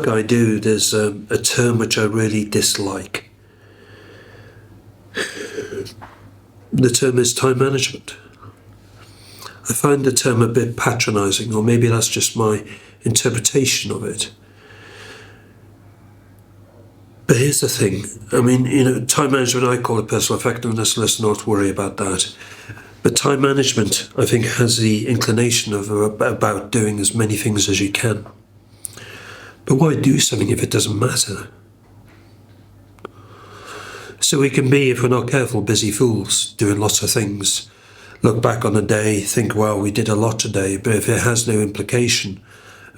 work I do, there's a term which I really dislike. The term is time management. I find the term a bit patronizing, or maybe that's just my interpretation of it. But here's the thing. I mean, time management, I call it personal effectiveness. Let's not worry about that. But time management, I think, has the inclination of about doing as many things as you can. But why do something if it doesn't matter? So we can be, if we're not careful, busy fools, doing lots of things. Look back on the day, think, well, we did a lot today, but if it has no implication,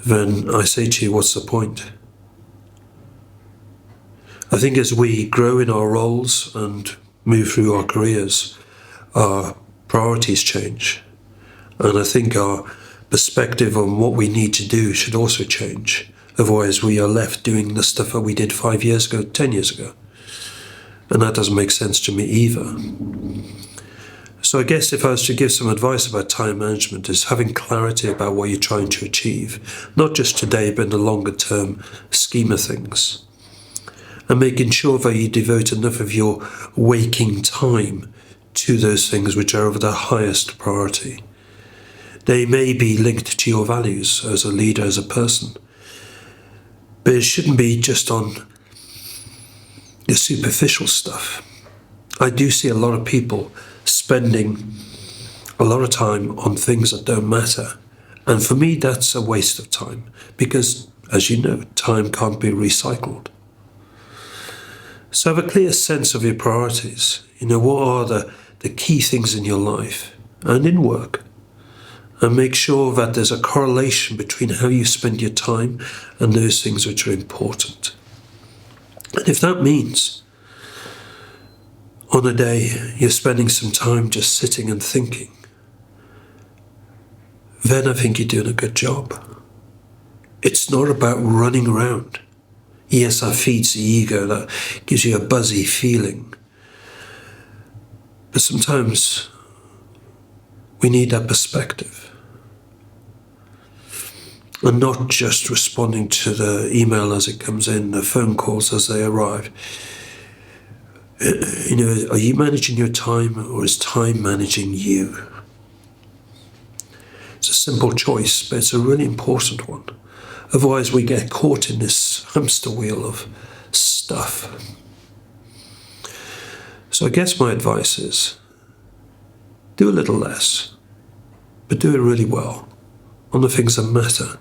then I say to you, what's the point? I think as we grow in our roles and move through our careers, our priorities change. And I think our perspective on what we need to do should also change. Otherwise, we are left doing the stuff that we did 5 years ago, 10 years ago. And that doesn't make sense to me either. So I guess if I was to give some advice about time management, is having clarity about what you're trying to achieve, not just today, but in the longer term scheme of things. And making sure that you devote enough of your waking time to those things which are of the highest priority. They may be linked to your values as a leader, as a person, but it shouldn't be just on the superficial stuff. I do see a lot of people spending a lot of time on things that don't matter. And for me, that's a waste of time because, as you know, time can't be recycled. So have a clear sense of your priorities. What are the key things in your life and in work? And make sure that there's a correlation between how you spend your time and those things which are important. And if that means on a day you're spending some time just sitting and thinking, then I think you're doing a good job. It's not about running around. Yes, that feeds the ego, that gives you a buzzy feeling. But sometimes we need that perspective. And not just responding to the email as it comes in, the phone calls as they arrive. Are you managing your time or is time managing you? It's a simple choice, but it's a really important one. Otherwise, we get caught in this hamster wheel of stuff. So I guess my advice is, do a little less, but do it really well on the things that matter.